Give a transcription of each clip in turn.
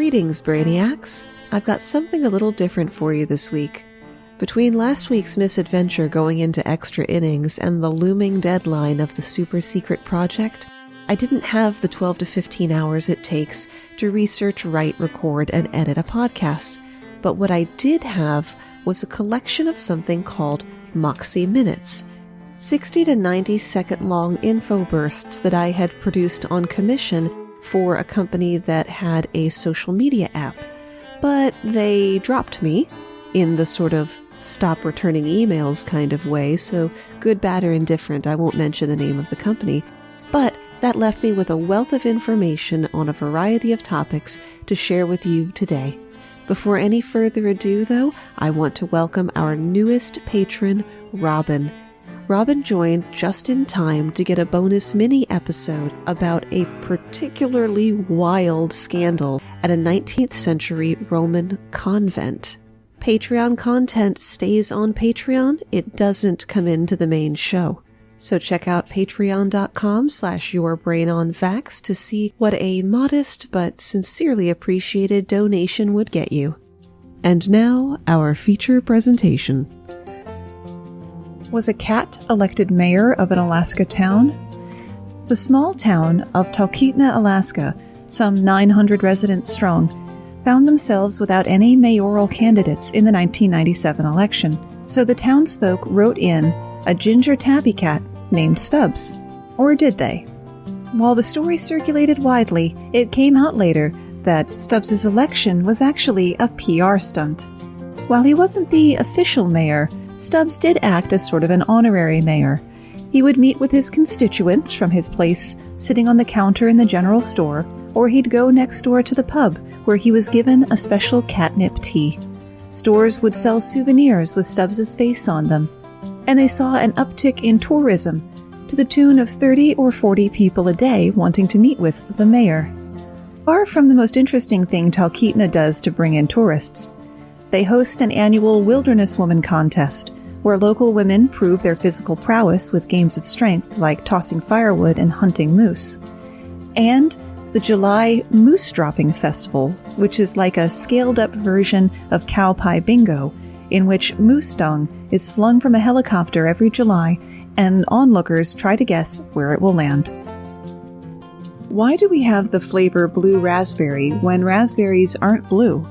Greetings, Brainiacs. I've got something a little different for you this week. Between last week's misadventure going into extra innings and the looming deadline of the super secret project, I didn't have the 12 to 15 hours it takes to research, write, record, and edit a podcast. But what I did have was a collection of something called Moxie Minutes, 60 to 90 second long info bursts that I had produced on commission for a company that had a social media app. But they dropped me in the sort of stop returning emails kind of way, so good, bad, or indifferent, I won't mention the name of the company. But that left me with a wealth of information on a variety of topics to share with you today. Before any further ado, though, I want to welcome our newest patron, Robin. Robin joined just in time to get a bonus mini-episode about a particularly wild scandal at a 19th century Roman convent. Patreon content stays on Patreon. It doesn't come into the main show. So check out patreon.com/yourbrainonfacts to see what a modest but sincerely appreciated donation would get you. And now, our feature presentation. Was a cat elected mayor of an Alaska town? The small town of Talkeetna, Alaska, some 900 residents strong, found themselves without any mayoral candidates in the 1997 election, so the townsfolk wrote in a ginger tabby cat named Stubbs. Or did they? While the story circulated widely, it came out later that Stubbs's election was actually a PR stunt. While he wasn't the official mayor, Stubbs did act as sort of an honorary mayor. He would meet with his constituents from his place sitting on the counter in the general store, or he'd go next door to the pub where he was given a special catnip tea. Stores would sell souvenirs with Stubbs's face on them, and they saw an uptick in tourism to the tune of 30 or 40 people a day wanting to meet with the mayor. Far from the most interesting thing Talkeetna does to bring in tourists, they host an annual Wilderness Woman contest, where local women prove their physical prowess with games of strength like tossing firewood and hunting moose. And the July Moose Dropping Festival, which is like a scaled-up version of Cow Pie Bingo, in which moose dung is flung from a helicopter every July, and onlookers try to guess where it will land. Why do we have the flavor blue raspberry when raspberries aren't blue?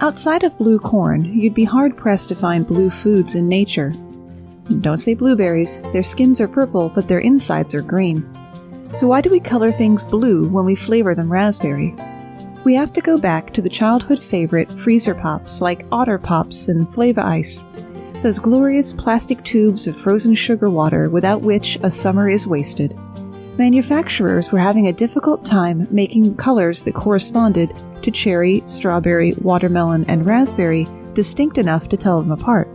Outside of blue corn, you'd be hard-pressed to find blue foods in nature. Don't say blueberries. Their skins are purple, but their insides are green. So why do we color things blue when we flavor them raspberry? We have to go back to the childhood favorite freezer pops like Otter Pops and Flava Ice, those glorious plastic tubes of frozen sugar water without which a summer is wasted. Manufacturers were having a difficult time making colors that corresponded to cherry, strawberry, watermelon, and raspberry distinct enough to tell them apart.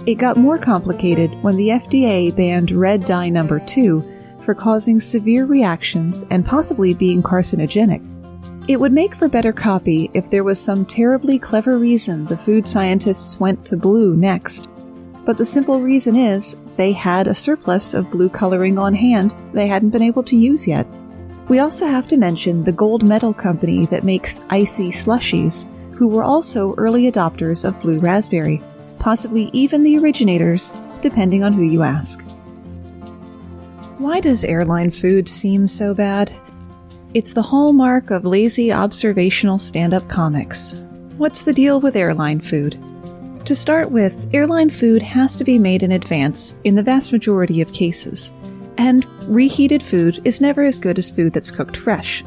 It got more complicated when the FDA banned red dye number 2 for causing severe reactions and possibly being carcinogenic. It would make for better copy if there was some terribly clever reason the food scientists went to blue next. But the simple reason is they had a surplus of blue coloring on hand they hadn't been able to use yet. We also have to mention the gold medal company that makes icy slushies, who were also early adopters of blue raspberry, possibly even the originators, depending on who you ask. Why does Airline Food seem so bad? It's the hallmark of lazy observational stand-up comics. What's the deal with Airline Food? To start with, Airline Food has to be made in advance in the vast majority of cases, and reheated food is never as good as food that's cooked fresh.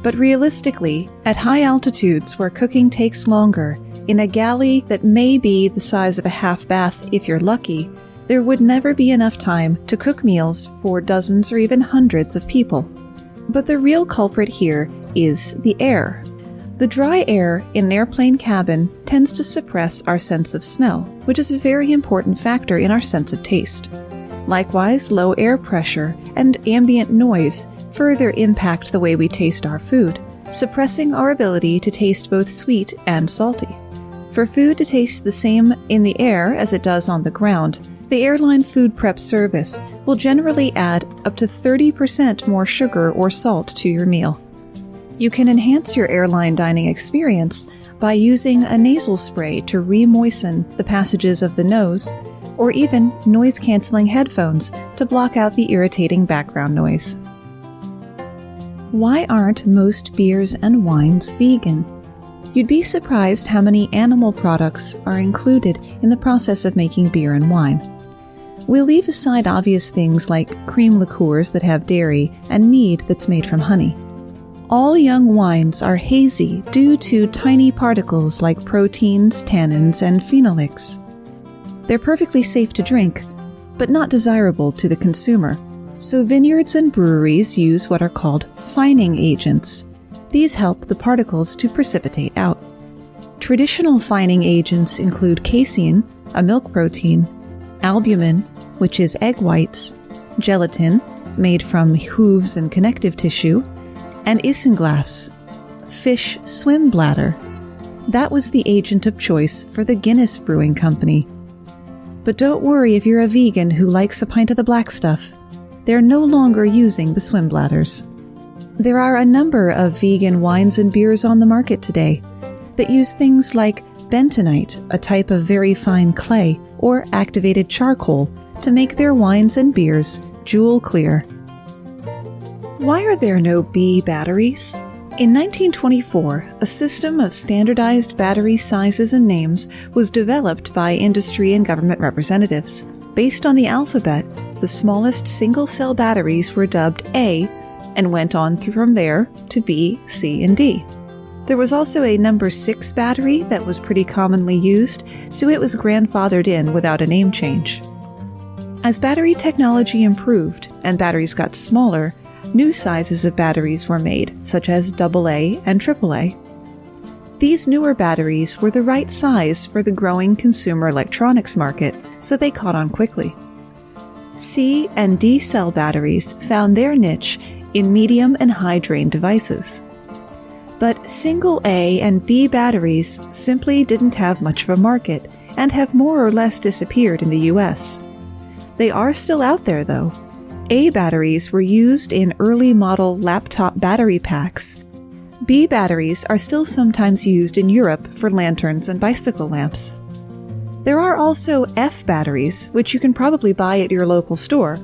But realistically, at high altitudes where cooking takes longer, in a galley that may be the size of a half bath if you're lucky, there would never be enough time to cook meals for dozens or even hundreds of people. But the real culprit here is the air. The dry air in an airplane cabin tends to suppress our sense of smell, which is a very important factor in our sense of taste. Likewise, low air pressure and ambient noise further impact the way we taste our food, suppressing our ability to taste both sweet and salty. For food to taste the same in the air as it does on the ground, the airline food prep service will generally add up to 30% more sugar or salt to your meal. You can enhance your airline dining experience by using a nasal spray to re-moisten the passages of the nose, or even noise-canceling headphones to block out the irritating background noise. Why aren't most beers and wines vegan? You'd be surprised how many animal products are included in the process of making beer and wine. We'll leave aside obvious things like cream liqueurs that have dairy and mead that's made from honey. All young wines are hazy due to tiny particles like proteins, tannins, and phenolics. They're perfectly safe to drink, but not desirable to the consumer. So vineyards and breweries use what are called fining agents. These help the particles to precipitate out. Traditional fining agents include casein, a milk protein, albumin, which is egg whites, gelatin, made from hooves and connective tissue, and isinglass, fish swim bladder. That was the agent of choice for the Guinness Brewing Company. But don't worry if you're a vegan who likes a pint of the black stuff. They're no longer using the swim bladders. There are a number of vegan wines and beers on the market today that use things like bentonite, a type of very fine clay, or activated charcoal to make their wines and beers jewel clear. Why are there no bee batteries? In 1924, a system of standardized battery sizes and names was developed by industry and government representatives. Based on the alphabet, the smallest single-cell batteries were dubbed A and went on from there to B, C, and D. There was also a number 6 battery that was pretty commonly used, so it was grandfathered in without a name change. As battery technology improved and batteries got smaller, new sizes of batteries were made, such as AA and AAA. These newer batteries were the right size for the growing consumer electronics market, so they caught on quickly. C and D cell batteries found their niche in medium and high drain devices. But single A and B batteries simply didn't have much of a market and have more or less disappeared in the US. They are still out there, though. A batteries were used in early model laptop battery packs. B batteries are still sometimes used in Europe for lanterns and bicycle lamps. There are also F batteries, which you can probably buy at your local store.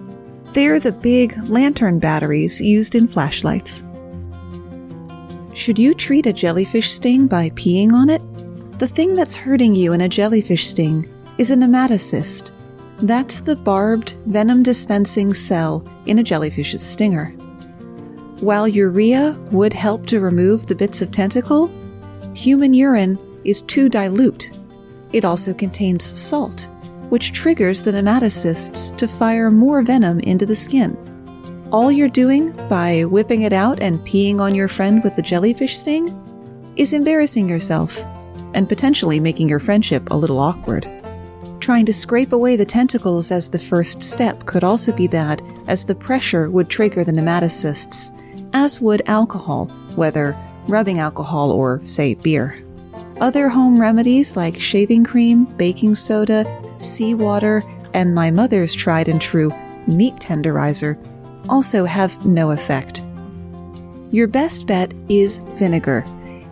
They're the big lantern batteries used in flashlights. Should you treat a jellyfish sting by peeing on it? The thing that's hurting you in a jellyfish sting is a nematocyst. That's the barbed, venom-dispensing cell in a jellyfish's stinger. While urea would help to remove the bits of tentacle, human urine is too dilute. It also contains salt, which triggers the nematocysts to fire more venom into the skin. All you're doing by whipping it out and peeing on your friend with the jellyfish sting is embarrassing yourself and potentially making your friendship a little awkward. Trying to scrape away the tentacles as the first step could also be bad, as the pressure would trigger the nematocysts, as would alcohol, whether rubbing alcohol or, say, beer. Other home remedies like shaving cream, baking soda, seawater, and my mother's tried and true meat tenderizer also have no effect. Your best bet is vinegar.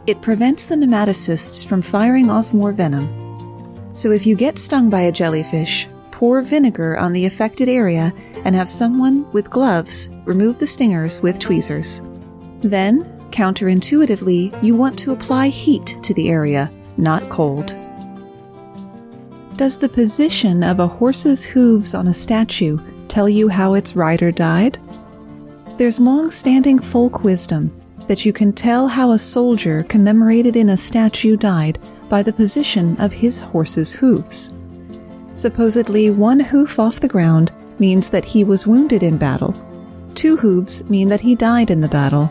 It prevents the nematocysts from firing off more venom. So if you get stung by a jellyfish, pour vinegar on the affected area and have someone with gloves remove the stingers with tweezers. Then, counterintuitively, you want to apply heat to the area, not cold. Does the position of a horse's hooves on a statue tell you how its rider died? There's long-standing folk wisdom that you can tell how a soldier commemorated in a statue died by the position of his horse's hooves. Supposedly, 1 hoof off the ground means that he was wounded in battle. 2 hooves mean that he died in the battle.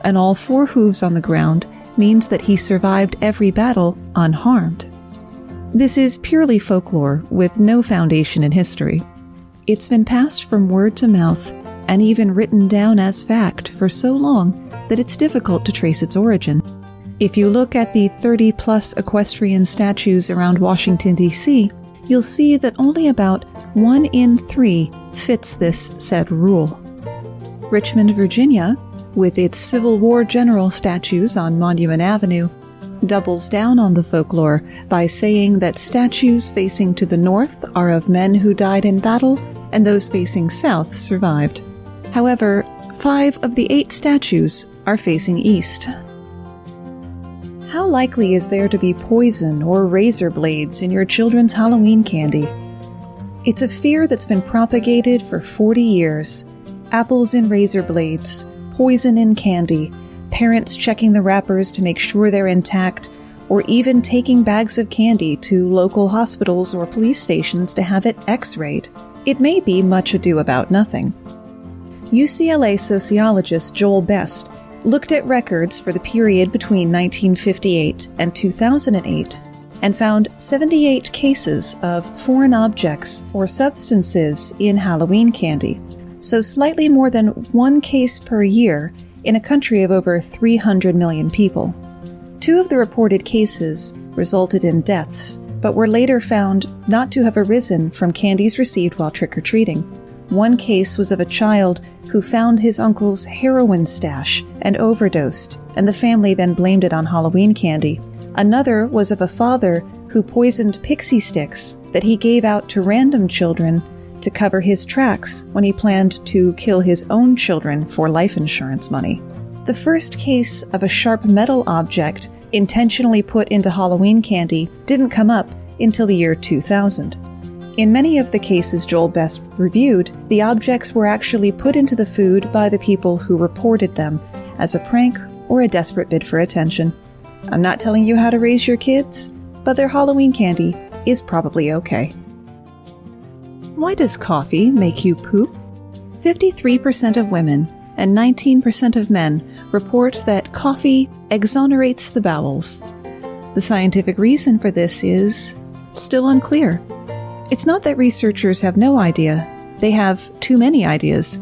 And all 4 hooves on the ground means that he survived every battle unharmed. This is purely folklore with no foundation in history. It's been passed from word to mouth and even written down as fact for so long that it's difficult to trace its origin. If you look at the 30-plus equestrian statues around Washington, D.C., you'll see that only about 1 in 3 fits this said rule. Richmond, Virginia, with its Civil War general statues on Monument Avenue, doubles down on the folklore by saying that statues facing to the north are of men who died in battle and those facing south survived. However, 5 of the 8 statues are facing east. How likely is there to be poison or razor blades in your children's Halloween candy? It's a fear that's been propagated for 40 years. Apples in razor blades, poison in candy, parents checking the wrappers to make sure they're intact, or even taking bags of candy to local hospitals or police stations to have it x-rayed. It may be much ado about nothing. UCLA sociologist Joel Best looked at records for the period between 1958 and 2008 and found 78 cases of foreign objects or substances in Halloween candy, so slightly more than 1 case per year in a country of over 300 million people. 2 of the reported cases resulted in deaths, but were later found not to have arisen from candies received while trick-or-treating. 1 case was of a child who found his uncle's heroin stash and overdosed, and the family then blamed it on Halloween candy. Another was of a father who poisoned pixie sticks that he gave out to random children to cover his tracks when he planned to kill his own children for life insurance money. The first case of a sharp metal object intentionally put into Halloween candy didn't come up until the year 2000. In many of the cases Joel Best reviewed, the objects were actually put into the food by the people who reported them as a prank or a desperate bid for attention. I'm not telling you how to raise your kids, but their Halloween candy is probably okay. Why does coffee make you poop? 53% of women and 19% of men report that coffee exonerates the bowels. The scientific reason for this is still unclear. It's not that researchers have no idea. They have too many ideas,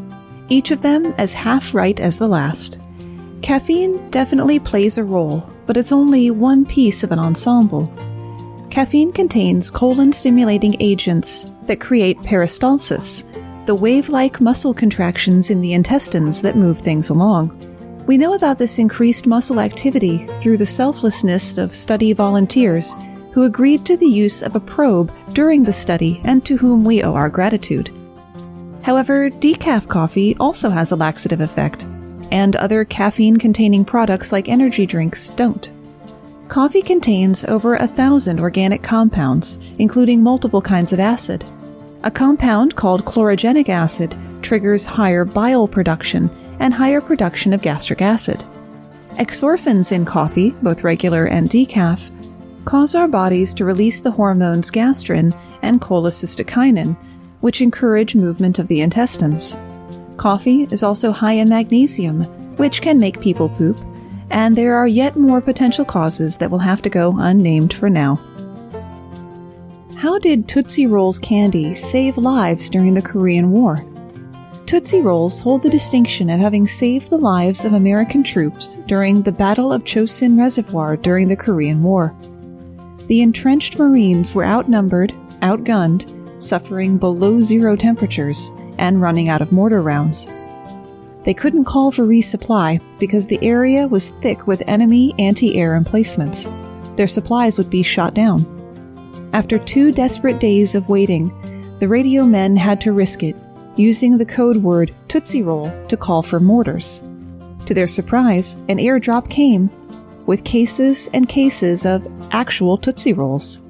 each of them as half right as the last. Caffeine definitely plays a role, but it's only one piece of an ensemble. Caffeine contains colon-stimulating agents that create peristalsis, the wave-like muscle contractions in the intestines that move things along. We know about this increased muscle activity through the selflessness of study volunteers who agreed to the use of a probe during the study and to whom we owe our gratitude. However, decaf coffee also has a laxative effect, and other caffeine-containing products like energy drinks don't. Coffee contains over 1,000 organic compounds, including multiple kinds of acid. A compound called chlorogenic acid triggers higher bile production and higher production of gastric acid. Exorphins in coffee, both regular and decaf, cause our bodies to release the hormones gastrin and cholecystokinin, which encourage movement of the intestines. Coffee is also high in magnesium, which can make people poop, and there are yet more potential causes that will have to go unnamed for now. How did Tootsie Rolls candy save lives during the Korean War? Tootsie Rolls hold the distinction of having saved the lives of American troops during the Battle of Chosin Reservoir during the Korean War. The entrenched Marines were outnumbered, outgunned, suffering below zero temperatures, and running out of mortar rounds. They couldn't call for resupply because the area was thick with enemy anti-air emplacements. Their supplies would be shot down. After 2 desperate days of waiting, the radio men had to risk it, using the code word Tootsie Roll to call for mortars. To their surprise, an airdrop came with cases and cases of actual Tootsie Rolls.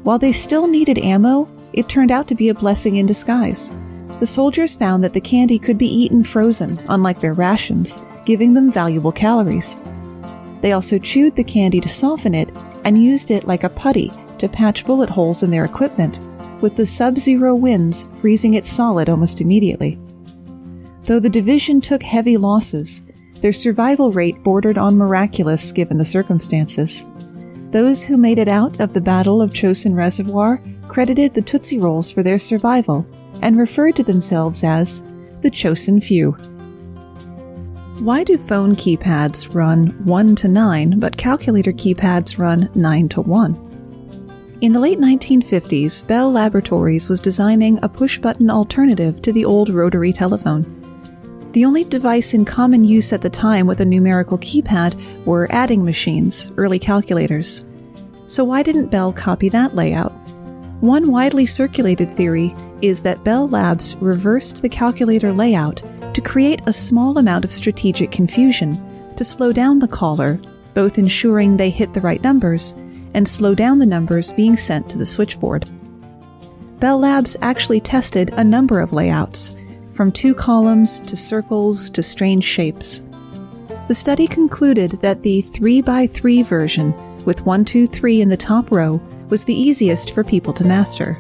While they still needed ammo, it turned out to be a blessing in disguise. The soldiers found that the candy could be eaten frozen, unlike their rations, giving them valuable calories. They also chewed the candy to soften it and used it like a putty to patch bullet holes in their equipment, with the sub-zero winds freezing it solid almost immediately. Though the division took heavy losses, their survival rate bordered on miraculous given the circumstances. Those who made it out of the Battle of Chosin Reservoir credited the Tootsie Rolls for their survival and referred to themselves as the Chosin Few. Why do phone keypads run 1 to 9, but calculator keypads run 9 to 1? In the late 1950s, Bell Laboratories was designing a push-button alternative to the old rotary telephone. The only device in common use at the time with a numerical keypad were adding machines, early calculators. So why didn't Bell copy that layout? One widely circulated theory is that Bell Labs reversed the calculator layout to create a small amount of strategic confusion, to slow down the caller, both ensuring they hit the right numbers, and slow down the numbers being sent to the switchboard. Bell Labs actually tested a number of layouts, from 2 columns to circles to strange shapes. The study concluded that the 3x3 version, with 1, 2, 3 in the top row, was the easiest for people to master.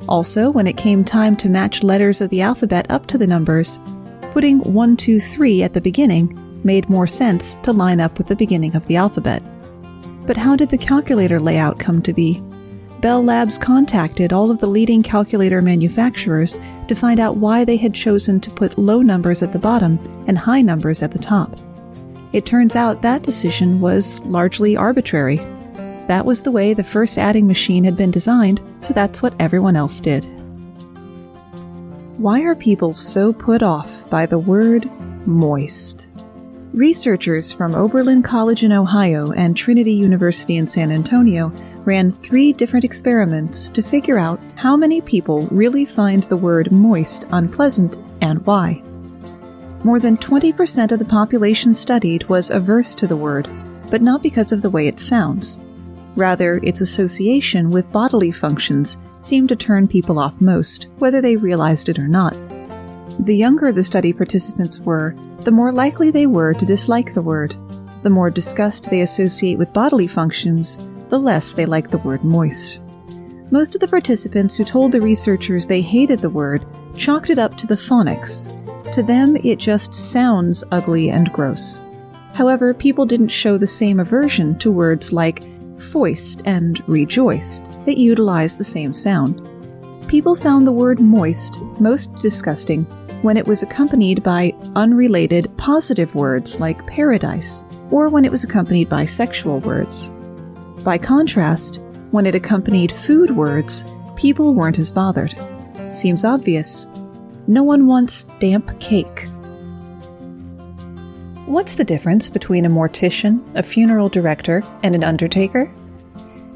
Also, when it came time to match letters of the alphabet up to the numbers, putting 1, 2, 3 at the beginning made more sense to line up with the beginning of the alphabet. But how did the calculator layout come to be? Bell Labs contacted all of the leading calculator manufacturers to find out why they had chosen to put low numbers at the bottom and high numbers at the top. It turns out that decision was largely arbitrary. That was the way the first adding machine had been designed, so that's what everyone else did. Why are people so put off by the word moist? Researchers from Oberlin College in Ohio and Trinity University in San Antonio ran 3 different experiments to figure out how many people really find the word moist unpleasant and why. More than 20% of the population studied was averse to the word, but not because of the way it sounds. Rather, its association with bodily functions seemed to turn people off most, whether they realized it or not. The younger the study participants were, the more likely they were to dislike the word. The more disgust they associate with bodily functions, the less they like the word moist. Most of the participants who told the researchers they hated the word chalked it up to the phonics. To them, it just sounds ugly and gross. However, people didn't show the same aversion to words like foist and rejoiced that utilize the same sound. People found the word moist most disgusting when it was accompanied by unrelated positive words like paradise, or when it was accompanied by sexual words. By contrast, when it accompanied food words, people weren't as bothered. Seems obvious. No one wants damp cake. What's the difference between a mortician, a funeral director, and an undertaker?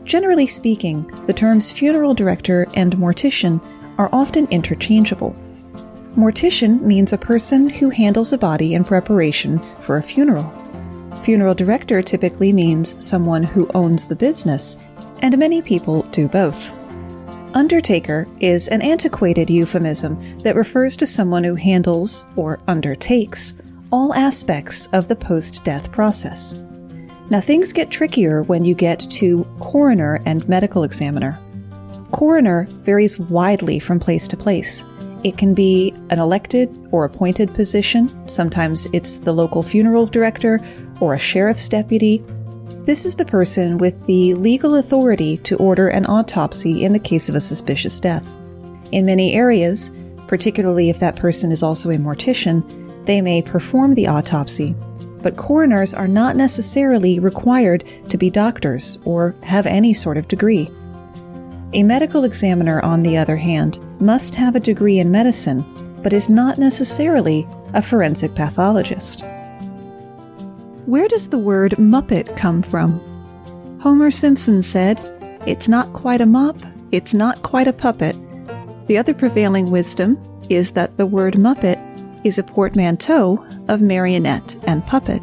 Generally speaking, the terms funeral director and mortician are often interchangeable. Mortician means a person who handles a body in preparation for a funeral. Funeral director typically means someone who owns the business, and many people do both. Undertaker is an antiquated euphemism that refers to someone who handles, or undertakes, all aspects of the post-death process. Now things get trickier when you get to coroner and medical examiner. Coroner varies widely from place to place. It can be an elected or appointed position. Sometimes it's the local funeral director or a sheriff's deputy. This is the person with the legal authority to order an autopsy in the case of a suspicious death. In many areas, particularly if that person is also a mortician, they may perform the autopsy, but coroners are not necessarily required to be doctors or have any sort of degree. A medical examiner, on the other hand, must have a degree in medicine, but is not necessarily a forensic pathologist. Where does the word Muppet come from? Homer Simpson said, "It's not quite a mop, it's not quite a puppet." The other prevailing wisdom is that the word Muppet is a portmanteau of marionette and puppet.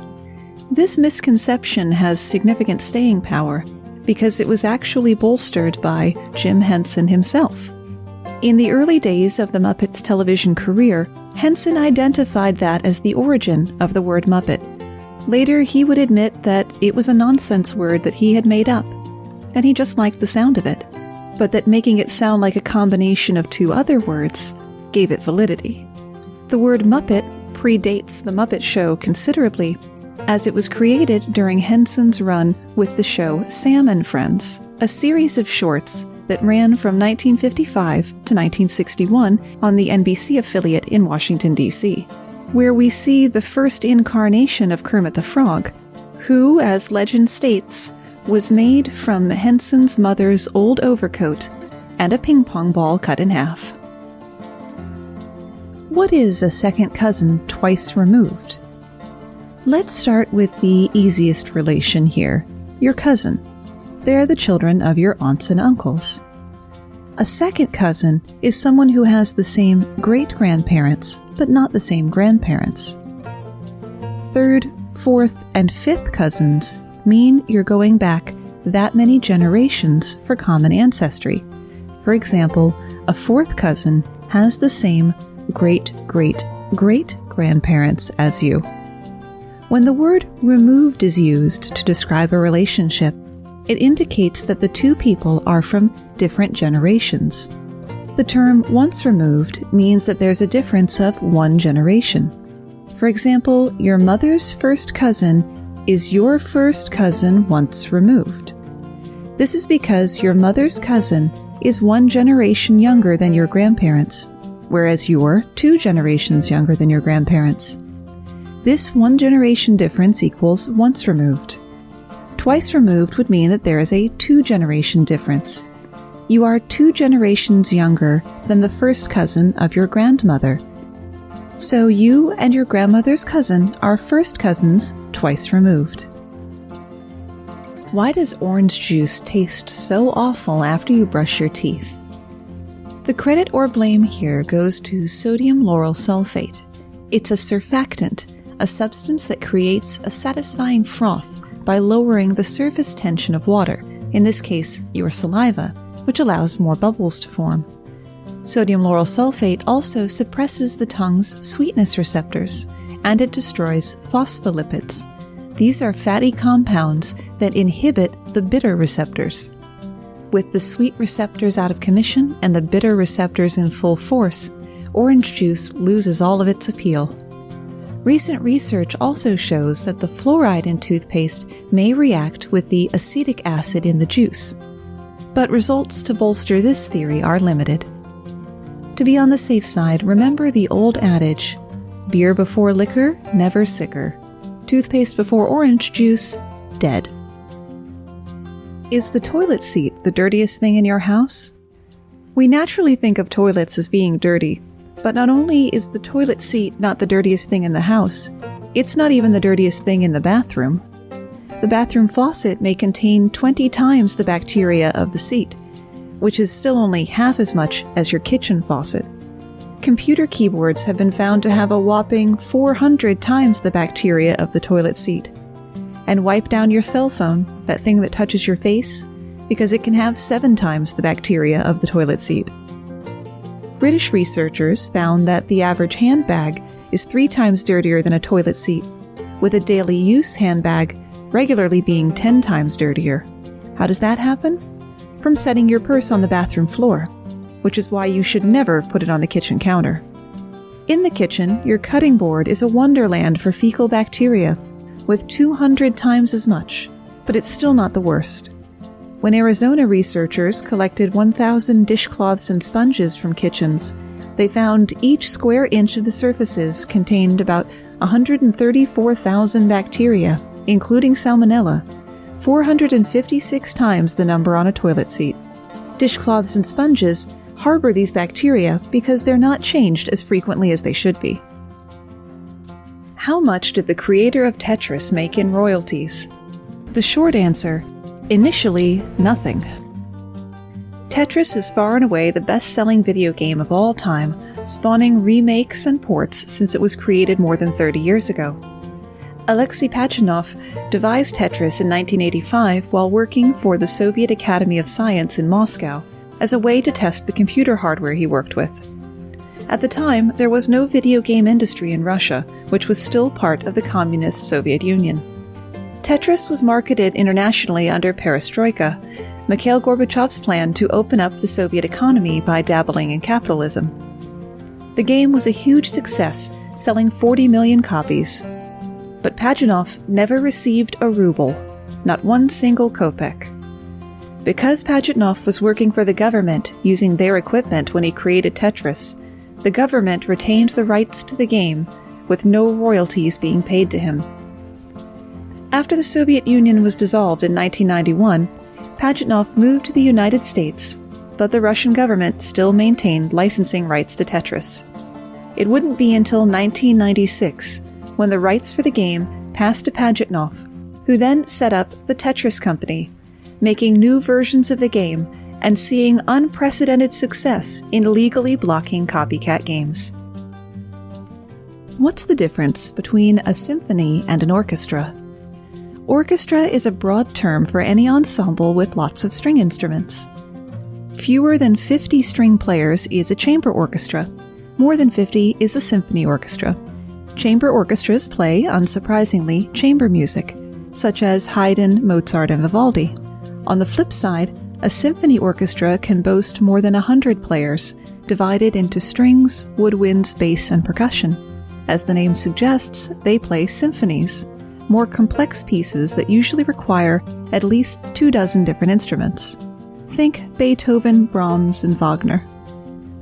This misconception has significant staying power because it was actually bolstered by Jim Henson himself. In the early days of the Muppets' television career, Henson identified that as the origin of the word Muppet. Later, he would admit that it was a nonsense word that he had made up, and he just liked the sound of it, but that making it sound like a combination of 2 other words gave it validity. The word Muppet predates the Muppet Show considerably, as it was created during Henson's run with the show Sam and Friends, a series of shorts that ran from 1955 to 1961 on the NBC affiliate in Washington, D.C., where we see the first incarnation of Kermit the Frog, who, as legend states, was made from Henson's mother's old overcoat and a ping-pong ball cut in half. What is a second cousin twice removed? Let's start with the easiest relation here, your cousin. They're the children of your aunts and uncles. A second cousin is someone who has the same great-grandparents, but not the same grandparents. Third, fourth, and fifth cousins mean you're going back that many generations for common ancestry. For example, a fourth cousin has the same great-great-great-grandparents as you. When the word removed is used to describe a relationship, it indicates that the two people are from different generations. The term once removed means that there's a difference of one generation. For example, your mother's first cousin is your first cousin once removed. This is because your mother's cousin is one generation younger than your grandparents, whereas you're 2 generations younger than your grandparents. This one generation difference equals once removed. Twice removed would mean that there is a 2-generation difference. You are 2 generations younger than the first cousin of your grandmother. So you and your grandmother's cousin are first cousins twice removed. Why does orange juice taste so awful after you brush your teeth? The credit or blame here goes to sodium lauryl sulfate. It's a surfactant, a substance that creates a satisfying froth by lowering the surface tension of water, in this case, your saliva, which allows more bubbles to form. Sodium lauryl sulfate also suppresses the tongue's sweetness receptors, and it destroys phospholipids. These are fatty compounds that inhibit the bitter receptors. With the sweet receptors out of commission and the bitter receptors in full force, orange juice loses all of its appeal. Recent research also shows that the fluoride in toothpaste may react with the acetic acid in the juice. But results to bolster this theory are limited. To be on the safe side, remember the old adage, beer before liquor, never sicker. Toothpaste before orange juice, dead. Is the toilet seat the dirtiest thing in your house? We naturally think of toilets as being dirty, but not only is the toilet seat not the dirtiest thing in the house, it's not even the dirtiest thing in the bathroom. The bathroom faucet may contain 20 times the bacteria of the seat, which is still only half as much as your kitchen faucet. Computer keyboards have been found to have a whopping 400 times the bacteria of the toilet seat. And wipe down your cell phone, that thing that touches your face, because it can have 7 times the bacteria of the toilet seat. British researchers found that the average handbag is 3 times dirtier than a toilet seat, with a daily use handbag regularly being 10 times dirtier. How does that happen? From setting your purse on the bathroom floor, which is why you should never put it on the kitchen counter. In the kitchen, your cutting board is a wonderland for fecal bacteria, with 200 times as much, but it's still not the worst. When Arizona researchers collected 1,000 dishcloths and sponges from kitchens, they found each square inch of the surfaces contained about 134,000 bacteria, including salmonella, 456 times the number on a toilet seat. Dishcloths and sponges harbor these bacteria because they're not changed as frequently as they should be. How much did the creator of Tetris make in royalties? The short answer, initially, nothing. Tetris is far and away the best-selling video game of all time, spawning remakes and ports since it was created more than 30 years ago. Alexei Pajitnov devised Tetris in 1985 while working for the Soviet Academy of Science in Moscow as a way to test the computer hardware he worked with. At the time, there was no video game industry in Russia, which was still part of the communist Soviet Union. Tetris was marketed internationally under Perestroika, Mikhail Gorbachev's plan to open up the Soviet economy by dabbling in capitalism. The game was a huge success, selling 40 million copies. But Pajitnov never received a ruble, not one single kopeck. Because Pajitnov was working for the government using their equipment when he created Tetris, the government retained the rights to the game, with no royalties being paid to him. After the Soviet Union was dissolved in 1991, Pajitnov moved to the United States, but the Russian government still maintained licensing rights to Tetris. It wouldn't be until 1996 when the rights for the game passed to Pajitnov, who then set up the Tetris Company, making new versions of the game and seeing unprecedented success in legally blocking copycat games. What's the difference between a symphony and an orchestra? Orchestra is a broad term for any ensemble with lots of string instruments. Fewer than 50 string players is a chamber orchestra. More than 50 is a symphony orchestra. Chamber orchestras play, unsurprisingly, chamber music, such as Haydn, Mozart, and Vivaldi. On the flip side, a symphony orchestra can boast more than 100 players, divided into strings, woodwinds, bass, and percussion. As the name suggests, they play symphonies, more complex pieces that usually require at least 24 different instruments. Think Beethoven, Brahms, and Wagner.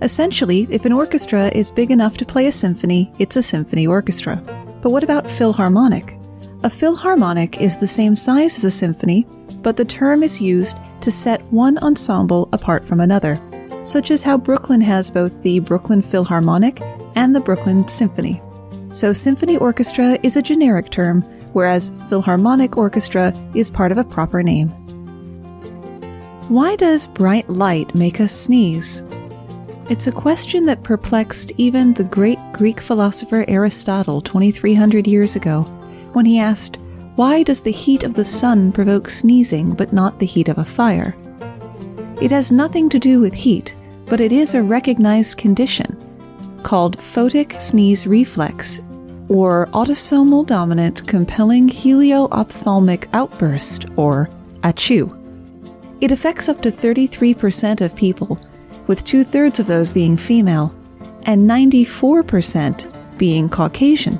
Essentially, if an orchestra is big enough to play a symphony, it's a symphony orchestra. But what about philharmonic? A philharmonic is the same size as a symphony, but the term is used to set one ensemble apart from another, such as how Brooklyn has both the Brooklyn Philharmonic and the Brooklyn Symphony. So symphony orchestra is a generic term, whereas philharmonic orchestra is part of a proper name. Why does bright light make us sneeze? It's a question that perplexed even the great Greek philosopher Aristotle 2,300 years ago, when he asked, why does the heat of the sun provoke sneezing but not the heat of a fire? It has nothing to do with heat, but it is a recognized condition called photic sneeze reflex, or autosomal dominant compelling helio-ophthalmic outburst, or achoo. It affects up to 33% of people, with 2/3 of those being female, and 94% being Caucasian.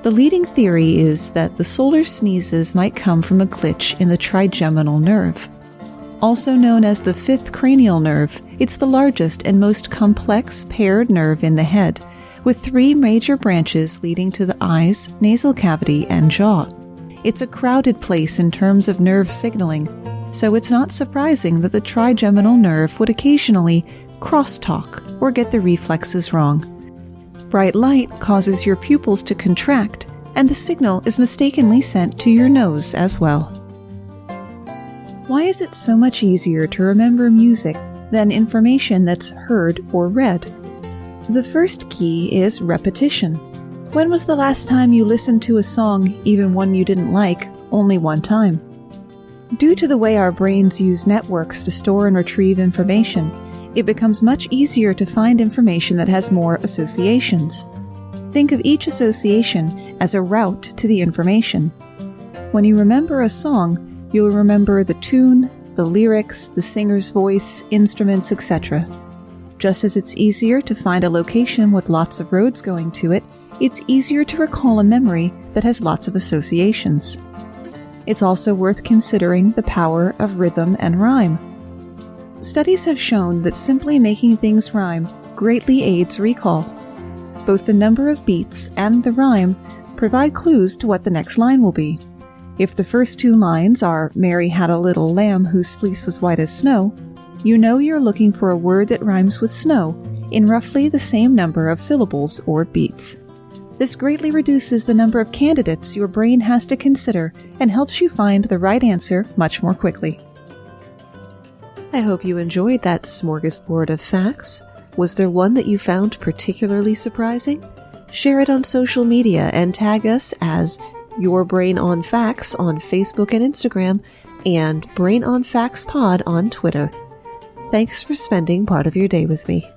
The leading theory is that the solar sneezes might come from a glitch in the trigeminal nerve. Also known as the fifth cranial nerve, it's the largest and most complex paired nerve in the head, with 3 major branches leading to the eyes, nasal cavity, and jaw. It's a crowded place in terms of nerve signaling, so it's not surprising that the trigeminal nerve would occasionally crosstalk or get the reflexes wrong. Bright light causes your pupils to contract, and the signal is mistakenly sent to your nose as well. Why is it so much easier to remember music than information that's heard or read? The first key is repetition. When was the last time you listened to a song, even one you didn't like, only one time? Due to the way our brains use networks to store and retrieve information, it becomes much easier to find information that has more associations. Think of each association as a route to the information. When you remember a song, you'll remember the tune, the lyrics, the singer's voice, instruments, etc. Just as it's easier to find a location with lots of roads going to it, it's easier to recall a memory that has lots of associations. It's also worth considering the power of rhythm and rhyme. Studies have shown that simply making things rhyme greatly aids recall. Both the number of beats and the rhyme provide clues to what the next line will be. If the first 2 lines are "Mary had a little lamb whose fleece was white as snow," you know you're looking for a word that rhymes with snow in roughly the same number of syllables or beats. This greatly reduces the number of candidates your brain has to consider and helps you find the right answer much more quickly. I hope you enjoyed that smorgasbord of facts. Was there one that you found particularly surprising? Share it on social media and tag us as Your Brain on Facts on Facebook and Instagram, and Brain on Facts Pod on Twitter. Thanks for spending part of your day with me.